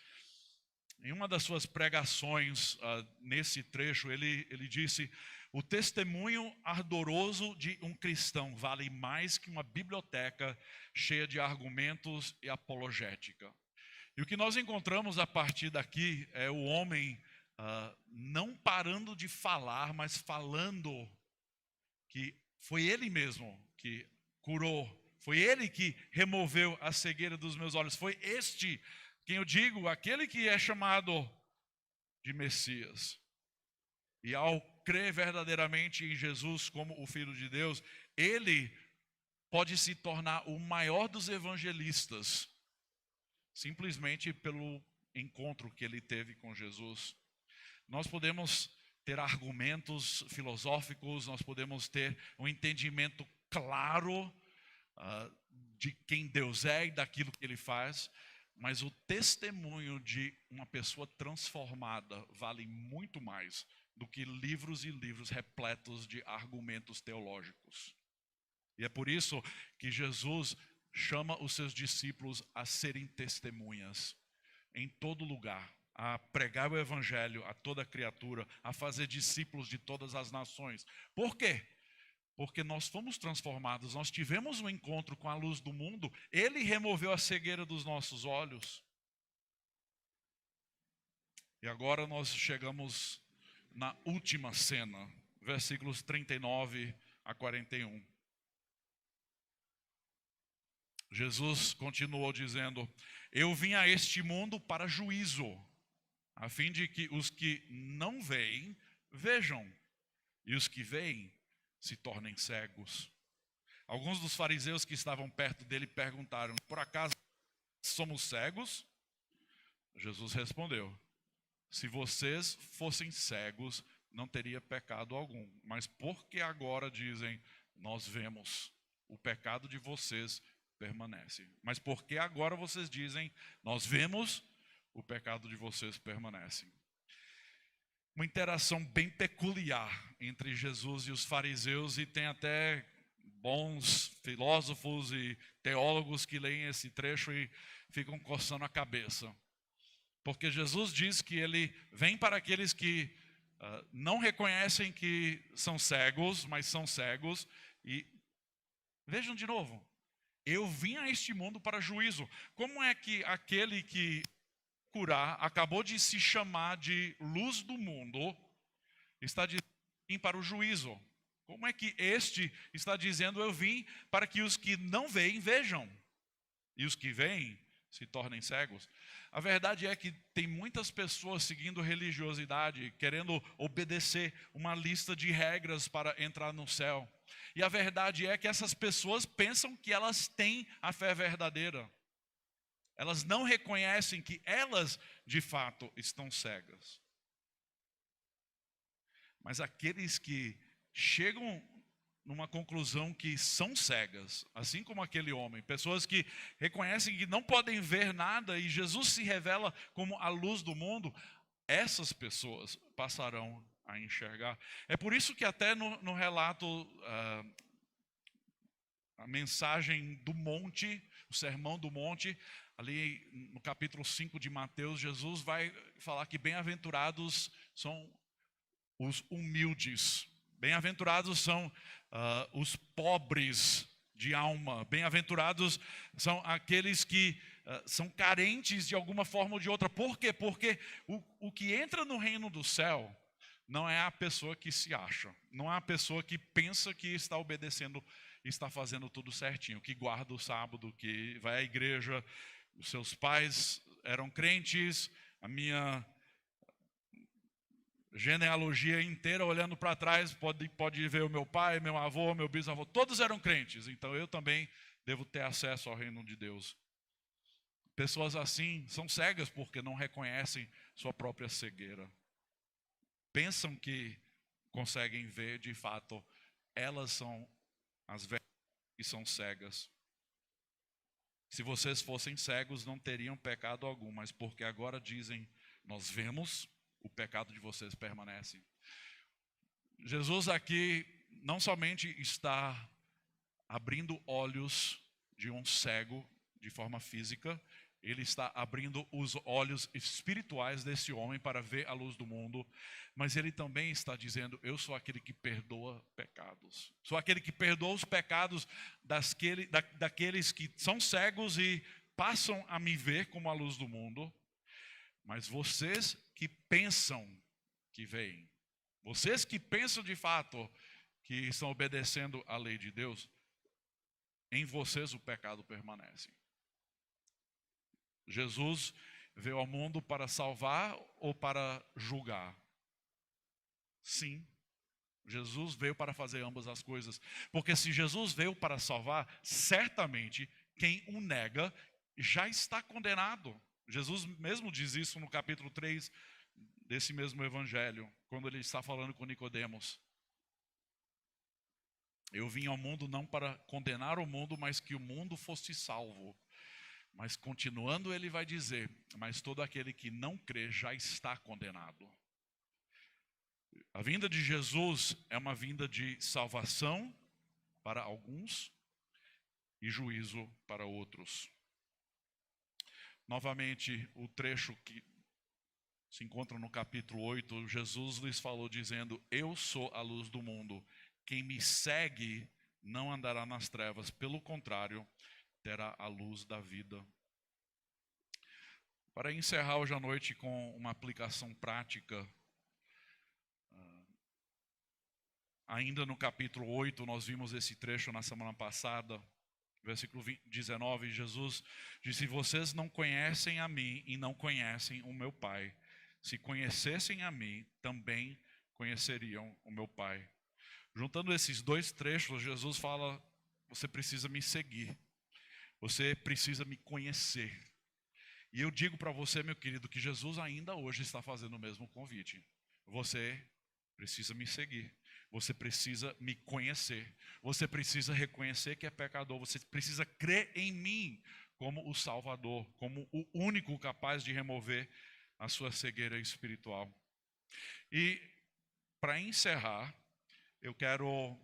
em uma das suas pregações, nesse trecho, ele disse: o testemunho ardoroso de um cristão vale mais que uma biblioteca cheia de argumentos e apologética. E o que nós encontramos a partir daqui é o homem não parando de falar, mas falando que foi ele mesmo que curou, foi ele que removeu a cegueira dos meus olhos, foi este quem eu digo, aquele que é chamado de Messias. E ao crer verdadeiramente em Jesus como o Filho de Deus, ele pode se tornar o maior dos evangelistas, simplesmente pelo encontro que ele teve com Jesus. Nós podemos ter argumentos filosóficos, nós podemos ter um entendimento claro de quem Deus é e daquilo que ele faz, mas o testemunho de uma pessoa transformada vale muito mais do que livros e livros repletos de argumentos teológicos. E é por isso que Jesus chama os seus discípulos a serem testemunhas em todo lugar, a pregar o evangelho a toda criatura, a fazer discípulos de todas as nações. Por quê? Porque nós fomos transformados, nós tivemos um encontro com a luz do mundo, ele removeu a cegueira dos nossos olhos. E agora nós chegamos na última cena, versículos 39 a 41. Jesus continuou dizendo: eu vim a este mundo para juízo, a fim de que os que não veem, vejam, e os que veem, se tornem cegos. Alguns dos fariseus que estavam perto dele perguntaram: por acaso somos cegos? Jesus respondeu: se vocês fossem cegos, não teria pecado algum. Mas porque agora dizem, nós vemos, o pecado de vocês permanece. Mas porque agora vocês dizem, nós vemos, o pecado de vocês permanece. Uma interação bem peculiar entre Jesus e os fariseus, e tem até bons filósofos e teólogos que leem esse trecho e ficam coçando a cabeça. Porque Jesus diz que ele vem para aqueles que não reconhecem que são cegos, mas são cegos. E vejam de novo, eu vim a este mundo para juízo. Como é que aquele que curar acabou de se chamar de luz do mundo, está dizendo vim para o juízo? Como é que este está dizendo eu vim para que os que não veem vejam e os que veem se tornem cegos? A verdade é que tem muitas pessoas seguindo religiosidade, querendo obedecer uma lista de regras para entrar no céu. E a verdade é que essas pessoas pensam que elas têm a fé verdadeira. Elas não reconhecem que elas, de fato, estão cegas. Mas aqueles que chegam numa conclusão que são cegas, assim como aquele homem, pessoas que reconhecem que não podem ver nada e Jesus se revela como a luz do mundo, essas pessoas passarão a enxergar. É por isso que até no relato, a mensagem do monte, o sermão do monte, ali no capítulo 5 de Mateus, Jesus vai falar que bem-aventurados são os humildes. Bem-aventurados são os pobres de alma. Bem-aventurados são aqueles que são carentes de alguma forma ou de outra. Por quê? Porque o que entra no reino do céu não é a pessoa que se acha. Não é a pessoa que pensa que está obedecendo, está fazendo tudo certinho. Que guarda o sábado, que vai à igreja. Os seus pais eram crentes. A minha genealogia inteira, olhando para trás, pode ver o meu pai, meu avô, meu bisavô, todos eram crentes, então eu também devo ter acesso ao reino de Deus. Pessoas assim são cegas porque não reconhecem sua própria cegueira. Pensam que conseguem ver, de fato, elas são as velhas que são cegas. Se vocês fossem cegos, não teriam pecado algum, mas porque agora dizem, nós vemos, o pecado de vocês permanece. Jesus aqui não somente está abrindo olhos de um cego de forma física, ele está abrindo os olhos espirituais desse homem para ver a luz do mundo, mas ele também está dizendo, eu sou aquele que perdoa pecados. Sou aquele que perdoa os pecados daqueles que são cegos e passam a me ver como a luz do mundo. Mas vocês que pensam que veem, vocês que pensam de fato que estão obedecendo à lei de Deus, em vocês o pecado permanece. Jesus veio ao mundo para salvar ou para julgar? Sim, Jesus veio para fazer ambas as coisas. Porque se Jesus veio para salvar, certamente quem o nega já está condenado. Jesus mesmo diz isso no capítulo 3 desse mesmo evangelho, quando ele está falando com Nicodemos. Eu vim ao mundo não para condenar o mundo, mas que o mundo fosse salvo. Mas continuando ele vai dizer, mas todo aquele que não crê já está condenado. A vinda de Jesus é uma vinda de salvação para alguns e juízo para outros. Novamente, o trecho que se encontra no capítulo 8, Jesus lhes falou dizendo, eu sou a luz do mundo, quem me segue não andará nas trevas, pelo contrário, terá a luz da vida. Para encerrar hoje à noite com uma aplicação prática, ainda no capítulo 8, nós vimos esse trecho na semana passada, versículo 19, Jesus disse, vocês não conhecem a mim e não conhecem o meu Pai. Se conhecessem a mim, também conheceriam o meu Pai. Juntando esses dois trechos, Jesus fala, você precisa me seguir. Você precisa me conhecer. E eu digo para você, meu querido, que Jesus ainda hoje está fazendo o mesmo convite. Você precisa me seguir. Você precisa me conhecer. Você precisa reconhecer que é pecador. Você precisa crer em mim como o Salvador, como o único capaz de remover a sua cegueira espiritual. E para encerrar, eu quero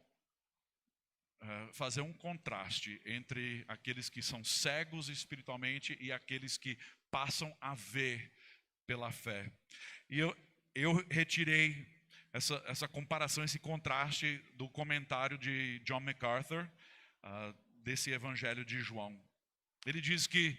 fazer um contraste entre aqueles que são cegos espiritualmente e aqueles que passam a ver pela fé. E eu retirei essa comparação, esse contraste do comentário de John MacArthur, desse Evangelho de João. Ele diz que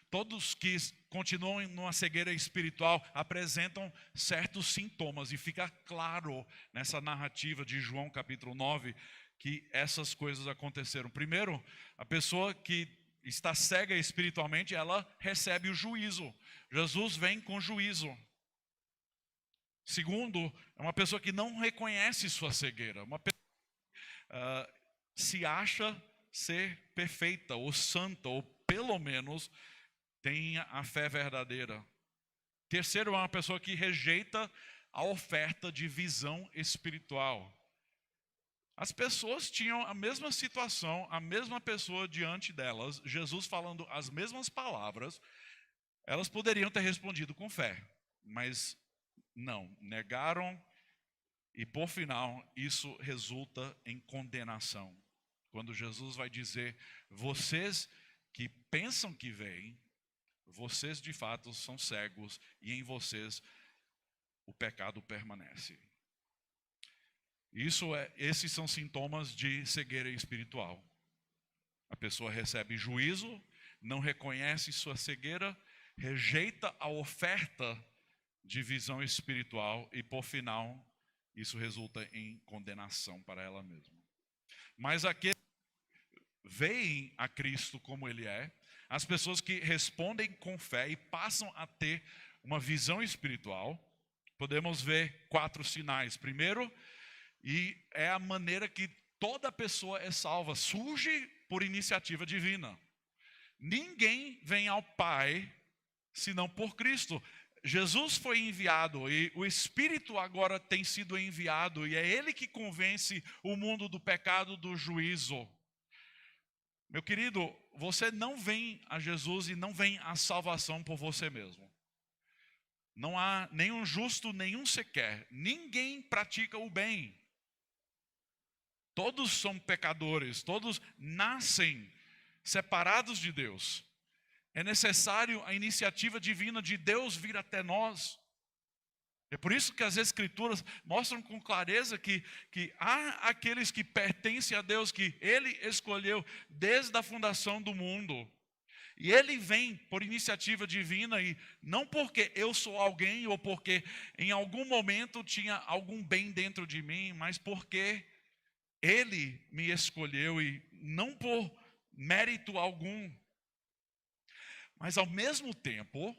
todos que continuam numa cegueira espiritual apresentam certos sintomas, e fica claro nessa narrativa de João capítulo 9 que essas coisas aconteceram. Primeiro, a pessoa que está cega espiritualmente, ela recebe o juízo. Jesus vem com juízo. Segundo, é uma pessoa que não reconhece sua cegueira. Uma pessoa se acha ser perfeita ou santa, ou pelo menos tem a fé verdadeira. Terceiro, é uma pessoa que rejeita a oferta de visão espiritual. As pessoas tinham a mesma situação, a mesma pessoa diante delas, Jesus falando as mesmas palavras, elas poderiam ter respondido com fé, mas não, negaram, e por final isso resulta em condenação. Quando Jesus vai dizer: vocês que pensam que veem, vocês de fato são cegos, e em vocês o pecado permanece. Esses são sintomas de cegueira espiritual. A pessoa recebe juízo, não reconhece sua cegueira, rejeita a oferta de visão espiritual e, por final, isso resulta em condenação para ela mesma. Mas aqueles que veem a Cristo como Ele é, as pessoas que respondem com fé e passam a ter uma visão espiritual, podemos ver 4 sinais. Primeiro, e é a maneira que toda pessoa é salva, surge por iniciativa divina. Ninguém vem ao Pai senão por Cristo. Jesus foi enviado e o Espírito agora tem sido enviado, e é Ele que convence o mundo do pecado, do juízo. Meu querido, você não vem a Jesus e não vem à salvação por você mesmo. Não há nenhum justo, nenhum sequer. Ninguém pratica o bem. Todos são pecadores, todos nascem separados de Deus. É necessário a iniciativa divina de Deus vir até nós. É por isso que as Escrituras mostram com clareza que há aqueles que pertencem a Deus, que Ele escolheu desde a fundação do mundo. E Ele vem por iniciativa divina, e não porque eu sou alguém ou porque em algum momento tinha algum bem dentro de mim, mas porque Ele me escolheu, e não por mérito algum. Mas ao mesmo tempo,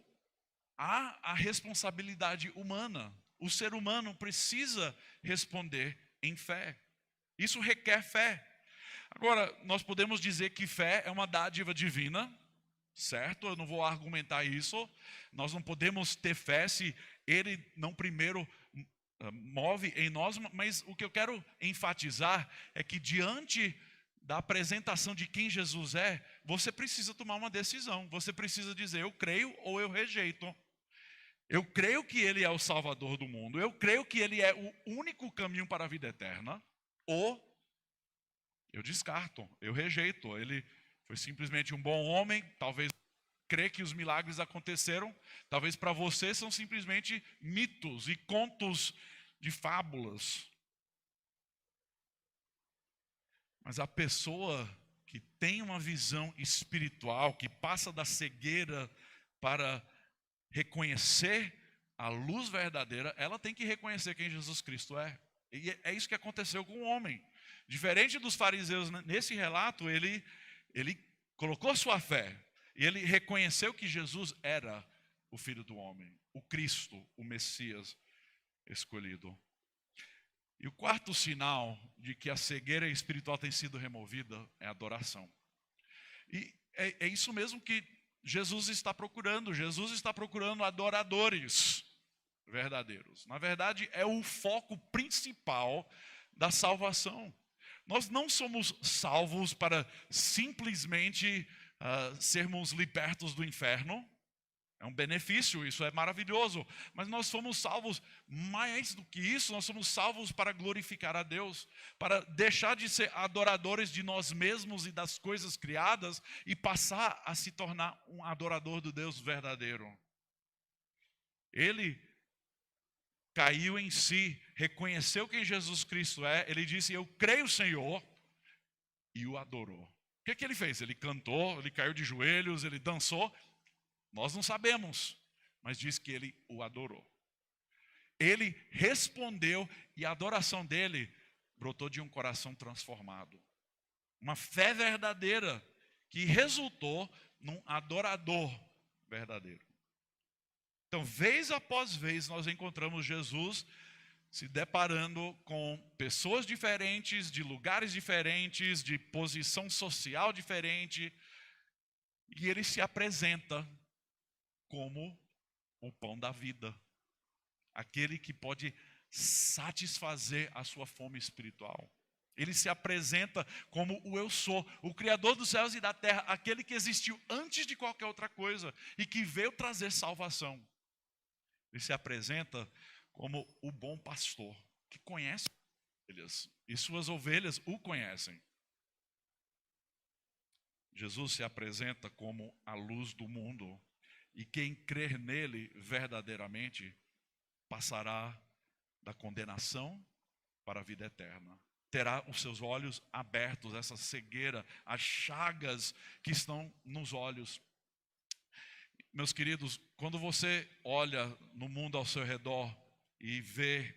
há a responsabilidade humana. O ser humano precisa responder em fé. Isso requer fé. Agora, nós podemos dizer que fé é uma dádiva divina, certo? Eu não vou argumentar isso. Nós não podemos ter fé se Ele não primeiro move em nós. Mas o que eu quero enfatizar é que diante da apresentação de quem Jesus é, você precisa tomar uma decisão. Você precisa dizer: eu creio ou eu rejeito. Eu creio que Ele é o Salvador do mundo. Eu creio que Ele é o único caminho para a vida eterna. Ou eu descarto, eu rejeito. Ele foi simplesmente um bom homem. Talvez crê que os milagres aconteceram. Talvez para você são simplesmente mitos e contos de fábulas. Mas a pessoa que tem uma visão espiritual, que passa da cegueira para reconhecer a luz verdadeira, ela tem que reconhecer quem Jesus Cristo é. E é isso que aconteceu com o homem. Diferente dos fariseus, nesse relato, ele colocou sua fé, e ele reconheceu que Jesus era o Filho do homem, o Cristo, o Messias escolhido. E o quarto sinal de que a cegueira espiritual tem sido removida é a adoração. E é isso mesmo que Jesus está procurando. Jesus está procurando adoradores verdadeiros. Na verdade, é o foco principal da salvação. Nós não somos salvos para simplesmente sermos libertos do inferno. É um benefício, isso é maravilhoso. Mas nós fomos salvos, mais do que isso, nós somos salvos para glorificar a Deus, para deixar de ser adoradores de nós mesmos e das coisas criadas e passar a se tornar um adorador do Deus verdadeiro. Ele caiu em si, reconheceu quem Jesus Cristo é, ele disse, eu creio, Senhor, e o adorou. O que ele fez? Ele cantou, ele caiu de joelhos, ele dançou. Nós não sabemos, mas diz que ele o adorou. Ele respondeu e a adoração dele brotou de um coração transformado. Uma fé verdadeira que resultou num adorador verdadeiro. Então, vez após vez, nós encontramos Jesus se deparando com pessoas diferentes, de lugares diferentes, de posição social diferente, e ele se apresenta como o pão da vida, aquele que pode satisfazer a sua fome espiritual. Ele se apresenta como o eu sou, o Criador dos céus e da terra, aquele que existiu antes de qualquer outra coisa e que veio trazer salvação. Ele se apresenta como o bom pastor, que conhece as ovelhas, e suas ovelhas o conhecem. Jesus se apresenta como a luz do mundo, e quem crer nele verdadeiramente passará da condenação para a vida eterna. Terá os seus olhos abertos, essa cegueira, as chagas que estão nos olhos. Meus queridos, quando você olha no mundo ao seu redor e vê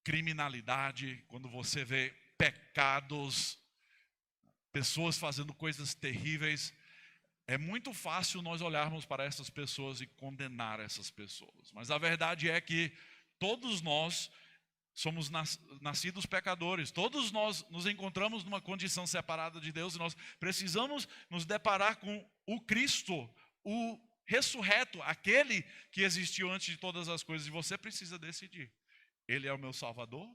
criminalidade, quando você vê pecados, pessoas fazendo coisas terríveis, é muito fácil nós olharmos para essas pessoas e condenar essas pessoas. Mas a verdade é que todos nós somos nascidos pecadores. Todos nós nos encontramos numa condição separada de Deus e nós precisamos nos deparar com o Cristo, o ressurreto, aquele que existiu antes de todas as coisas. E você precisa decidir. Ele é o meu Salvador?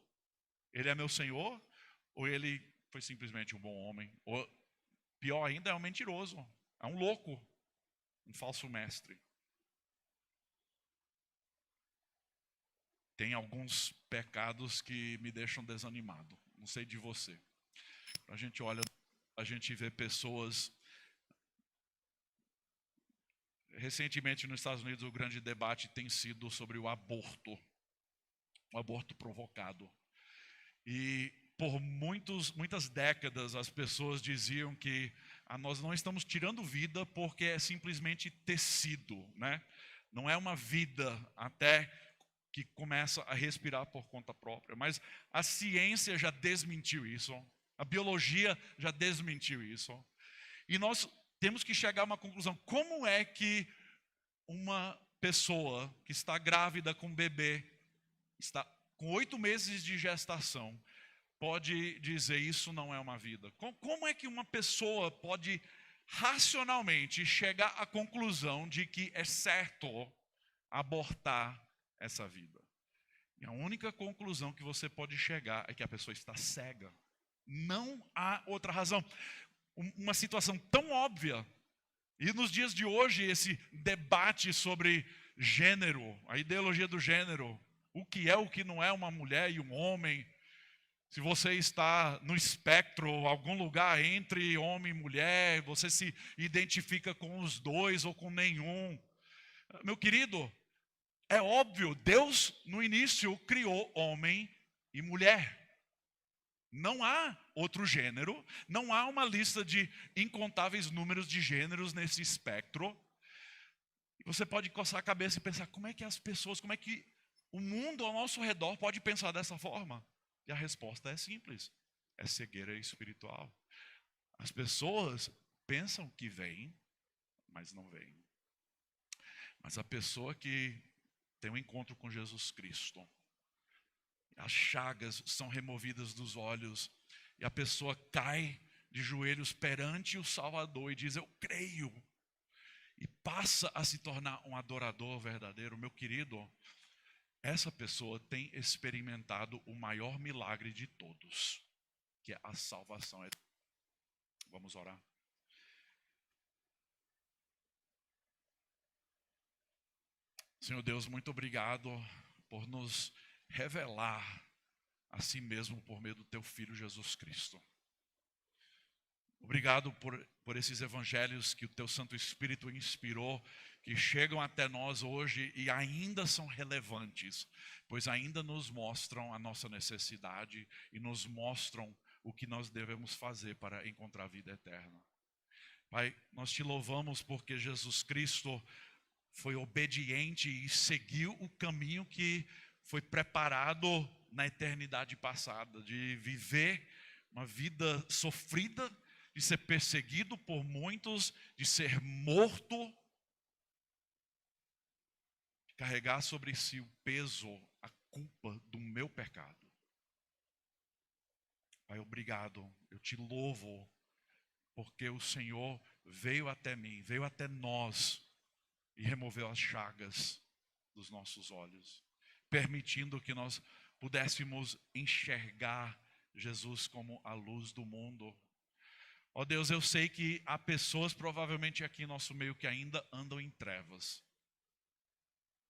Ele é meu Senhor? Ou ele foi simplesmente um bom homem? Ou pior ainda, é um mentiroso. É um louco, um falso mestre. Tem alguns pecados que me deixam desanimado. Não sei de você. A gente olha, a gente vê pessoas. Recentemente nos Estados Unidos o grande debate tem sido sobre o aborto provocado. E por muitas décadas as pessoas diziam que nós não estamos tirando vida porque é simplesmente tecido, né? Não é uma vida até que começa a respirar por conta própria. Mas a ciência já desmentiu isso, a biologia já desmentiu isso. E nós temos que chegar a uma conclusão. Como é que uma pessoa que está grávida com um bebê, está com 8 meses de gestação, pode dizer isso não é uma vida? Como é que uma pessoa pode racionalmente chegar à conclusão de que é certo abortar essa vida? E a única conclusão que você pode chegar é que a pessoa está cega. Não há outra razão. Uma situação tão óbvia. E nos dias de hoje, esse debate sobre gênero, a ideologia do gênero, o que é, o que não é uma mulher e um homem, se você está no espectro, algum lugar entre homem e mulher, você se identifica com os dois ou com nenhum. Meu querido, é óbvio, Deus no início criou homem e mulher. Não há outro gênero, não há uma lista de incontáveis números de gêneros nesse espectro. Você pode coçar a cabeça e pensar, como é que as pessoas, como é que o mundo ao nosso redor pode pensar dessa forma? E a resposta é simples, é cegueira espiritual. As pessoas pensam que vêm, mas não vêm. Mas a pessoa que tem um encontro com Jesus Cristo, as chagas são removidas dos olhos e a pessoa cai de joelhos perante o Salvador e diz, eu creio, e passa a se tornar um adorador verdadeiro. Meu querido, essa pessoa tem experimentado o maior milagre de todos, que é a salvação. Vamos orar. Senhor Deus, muito obrigado por nos revelar a si mesmo por meio do teu Filho Jesus Cristo. Obrigado por esses evangelhos que o teu Santo Espírito inspirou, que chegam até nós hoje e ainda são relevantes, pois ainda nos mostram a nossa necessidade e nos mostram o que nós devemos fazer para encontrar a vida eterna. Pai, nós te louvamos porque Jesus Cristo foi obediente e seguiu o caminho que foi preparado na eternidade passada, de viver uma vida sofrida, de ser perseguido por muitos, de ser morto, de carregar sobre si o peso, a culpa do meu pecado. Pai, obrigado, eu te louvo, porque o Senhor veio até mim, veio até nós e removeu as chagas dos nossos olhos, permitindo que nós pudéssemos enxergar Jesus como a luz do mundo. Ó Deus, eu sei que há pessoas provavelmente aqui em nosso meio que ainda andam em trevas.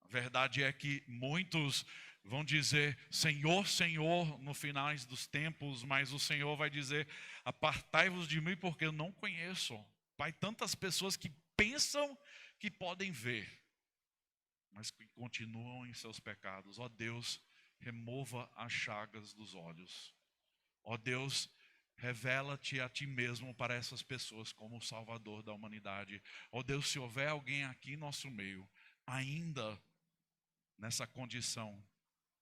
A verdade é que muitos vão dizer Senhor, Senhor no finais dos tempos, mas o Senhor vai dizer apartai-vos de mim porque eu não conheço. Pai, tantas pessoas que pensam que podem ver, mas que continuam em seus pecados. Ó Deus, remova as chagas dos olhos. Ó Deus, revela-te a ti mesmo para essas pessoas como o Salvador da humanidade. Ó Deus, se houver alguém aqui em nosso meio, ainda nessa condição,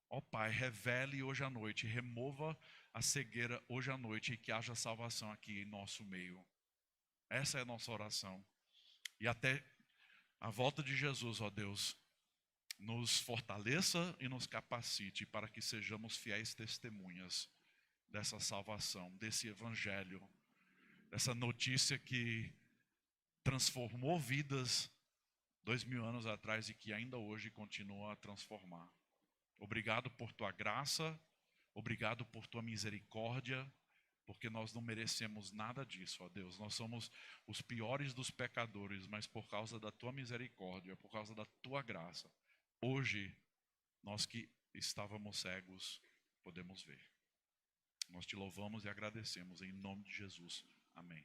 ó Pai, revele hoje à noite, remova a cegueira hoje à noite e que haja salvação aqui em nosso meio. Essa é a nossa oração. E até a volta de Jesus, ó Deus, nos fortaleça e nos capacite para que sejamos fiéis testemunhas dessa salvação, desse evangelho, dessa notícia que transformou vidas 2000 anos atrás e que ainda hoje continua a transformar. Obrigado por tua graça, obrigado por tua misericórdia, porque nós não merecemos nada disso, ó Deus. Nós somos os piores dos pecadores, mas por causa da tua misericórdia, por causa da tua graça, hoje, nós que estávamos cegos, podemos ver. Nós te louvamos e agradecemos em nome de Jesus. Amém.